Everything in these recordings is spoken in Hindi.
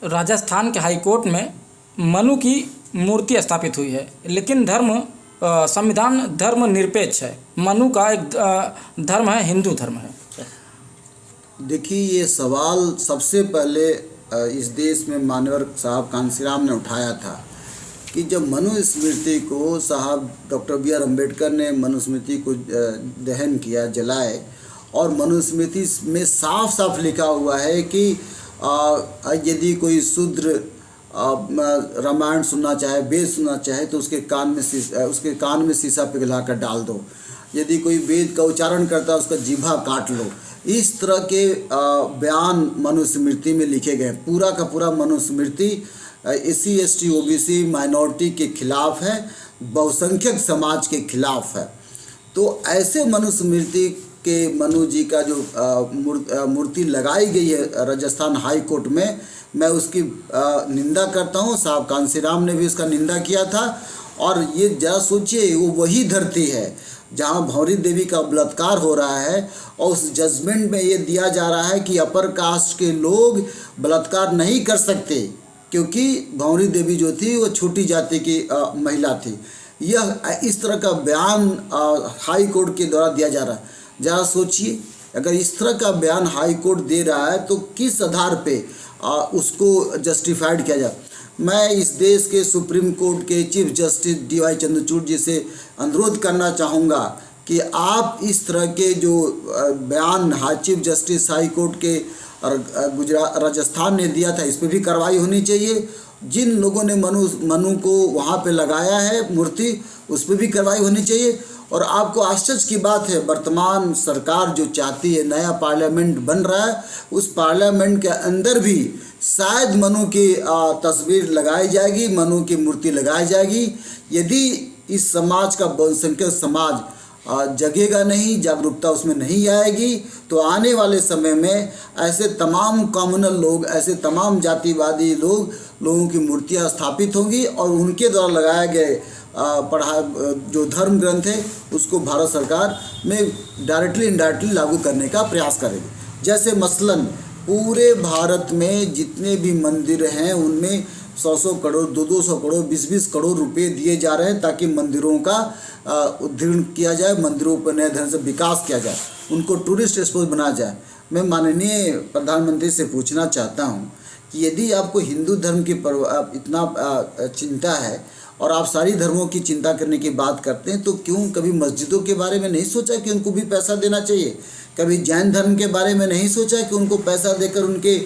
राजस्थान के हाई कोर्ट में मनु की मूर्ति स्थापित हुई है, लेकिन संविधान धर्म निरपेक्ष है। मनु का एक धर्म है, हिंदू धर्म है। देखिए, ये सवाल सबसे पहले इस देश में मानवर साहब कांसीराम ने उठाया था कि जब मनुस्मृति को साहब डॉक्टर B.R. अम्बेडकर ने मनुस्मृति को दहन किया, जलाए, और मनुस्मृति में साफ साफ लिखा हुआ है कि यदि कोई शूद्र रामायण सुनना चाहे, वेद सुनना चाहे, तो उसके कान में शीशा पिघला कर डाल दो। यदि कोई वेद का उच्चारण करता है, उसका जीभा काट लो। इस तरह के बयान मनुस्मृति में लिखे गए। पूरा का पूरा Manusmriti SC ST OBC minority के खिलाफ है, बहुसंख्यक समाज के खिलाफ है। तो ऐसे मनुस्मृति के मनु जी का जो मूर्ति लगाई गई है राजस्थान हाई कोर्ट में, मैं उसकी निंदा करता हूँ। साहब कांसीराम ने भी उसका निंदा किया था। और ये जरा सोचिए, वो वही धरती है जहाँ भंवरी देवी का बलात्कार हो रहा है, और उस जजमेंट में ये दिया जा रहा है कि अपर कास्ट के लोग बलात्कार नहीं कर सकते, क्योंकि भंवरी देवी जो थी वो छोटी जाति की महिला थी। यह इस तरह का बयान हाई कोर्ट के द्वारा दिया जा रहा है। ज़रा सोचिए, अगर इस तरह का बयान हाई कोर्ट दे रहा है तो किस आधार पे उसको जस्टिफाइड किया जाए। मैं इस देश के सुप्रीम कोर्ट के चीफ जस्टिस DY चंद्रचूड़ जी से अनुरोध करना चाहूँगा कि आप इस तरह के जो बयान चीफ जस्टिस हाई कोर्ट के राजस्थान ने दिया था, इस पर भी कार्रवाई होनी चाहिए। जिन लोगों ने मनु को वहाँ पे लगाया है मूर्ति, उस पर भी कार्रवाई होनी चाहिए। और आपको आश्चर्य की बात है, वर्तमान सरकार जो चाहती है, नया पार्लियामेंट बन रहा है, उस पार्लियामेंट के अंदर भी शायद मनु की तस्वीर लगाई जाएगी, मनु की मूर्ति लगाई जाएगी। यदि इस समाज का बहुसंख्यक समाज जगेगा नहीं, जागरूकता उसमें नहीं आएगी, तो आने वाले समय में ऐसे तमाम कम्युनल लोग, ऐसे तमाम जातिवादी लोगों की मूर्तियां स्थापित होंगी, और उनके द्वारा लगाए गए जो धर्म ग्रंथ है उसको भारत सरकार में डायरेक्टली इनडायरेक्टली लागू करने का प्रयास करेगी। जैसे मसलन पूरे भारत में जितने भी मंदिर हैं, उनमें 100 करोड़, 200 करोड़, 20 करोड़ रुपए दिए जा रहे हैं ताकि मंदिरों का उद्धारण किया जाए, मंदिरों पर नए ढंग से विकास किया जाए, उनको टूरिस्ट स्पॉट बनाया जाए। मैं माननीय प्रधानमंत्री से पूछना चाहता हूँ कि यदि आपको हिंदू धर्म की इतना चिंता है और आप सारी धर्मों की चिंता करने की बात करते हैं, तो क्यों कभी मस्जिदों के बारे में नहीं सोचा कि उनको भी पैसा देना चाहिए? कभी जैन धर्म के बारे में नहीं सोचा कि उनको पैसा देकर उनके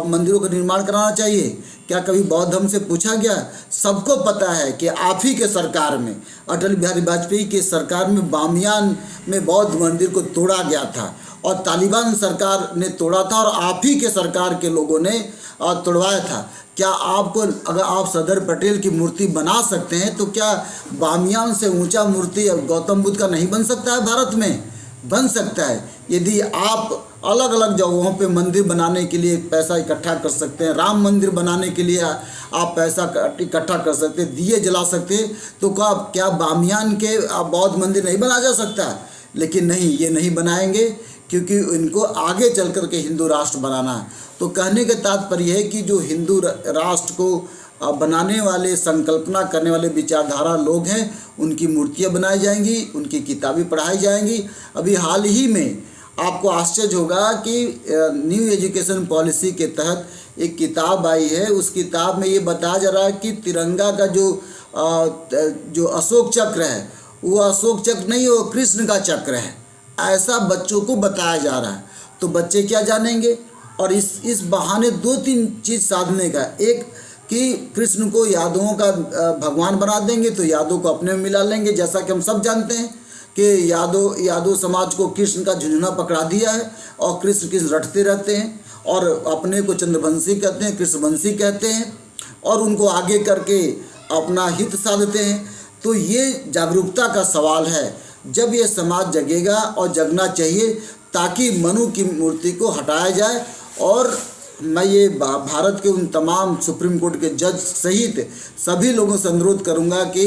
मंदिरों का निर्माण कराना चाहिए? क्या कभी बौद्ध धर्म से पूछा गया? सबको पता है कि आप ही के सरकार में, अटल बिहारी वाजपेयी के सरकार में बामियान में बौद्ध मंदिर को तोड़ा गया था, और तालिबान सरकार ने तोड़ा था, और आप ही के सरकार के लोगों ने तोड़वाया था। क्या आपको, अगर आप सरदार पटेल की मूर्ति बना सकते हैं, तो क्या बामियान से ऊंचा मूर्ति गौतम बुद्ध का नहीं बन सकता है? भारत में बन सकता है। यदि आप अलग अलग जगहों पे मंदिर बनाने के लिए पैसा इकट्ठा कर सकते हैं, राम मंदिर बनाने के लिए आप पैसा इकट्ठा कर सकते हैं, दिए जला सकते हैं, तो क्या बामियान के बौद्ध मंदिर नहीं बना जा सकता? लेकिन नहीं, ये नहीं बनाएंगे, क्योंकि इनको आगे चल कर के हिंदू राष्ट्र बनाना है। तो कहने का तात्पर्य है कि जो हिंदू राष्ट्र को बनाने वाले, संकल्पना करने वाले विचारधारा लोग हैं, उनकी मूर्तियां बनाई जाएंगी, उनकी किताबें पढ़ाई जाएंगी। अभी हाल ही में आपको आश्चर्य होगा कि न्यू एजुकेशन पॉलिसी के तहत एक किताब आई है। उस किताब में ये बताया जा रहा है कि तिरंगा का जो अशोक चक्र है, वो अशोक चक्र नहीं, वो कृष्ण का चक्र है। ऐसा बच्चों को बताया जा रहा है। तो बच्चे क्या जानेंगे? और इस बहाने 2-3 चीज़ साधने का, एक कि कृष्ण को यादवों का भगवान बना देंगे, तो यादव को अपने में मिला लेंगे। जैसा कि हम सब जानते हैं कि यादव समाज को कृष्ण का झुंझुना पकड़ा दिया है, और कृष्ण रटते रहते हैं, और अपने को चंद्रवंशी कहते हैं, कृष्णवंशी कहते हैं, और उनको आगे करके अपना हित साधते हैं। तो ये जागरूकता का सवाल है। जब ये समाज जगेगा, और जगना चाहिए, ताकि मनु की मूर्ति को हटाया जाए और मैं ये भारत के उन तमाम सुप्रीम कोर्ट के जज सहित सभी लोगों से अनुरोध करूंगा कि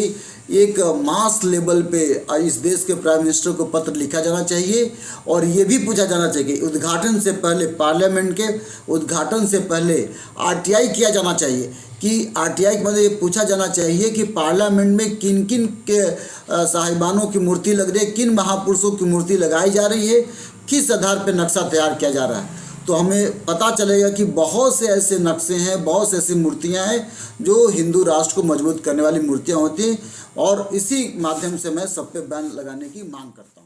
एक मास लेवल पे इस देश के प्राइम मिनिस्टर को पत्र लिखा जाना चाहिए और ये भी पूछा जाना चाहिए, उद्घाटन से पहले, पार्लियामेंट के उद्घाटन से पहले आरटीआई किया जाना चाहिए कि आरटीआई के मतलब ये पूछा जाना चाहिए कि पार्लियामेंट में किन किन के साहिबानों की मूर्ति लग रही है, किन महापुरुषों की मूर्ति लगाई जा रही है, किस आधार पर नक्शा तैयार किया जा रहा है। तो हमें पता चलेगा कि बहुत से ऐसे नक्शे हैं, बहुत से ऐसी मूर्तियां हैं जो हिंदू राष्ट्र को मजबूत करने वाली मूर्तियां होती हैं और इसी माध्यम से मैं सब पे बैन लगाने की मांग करता हूं।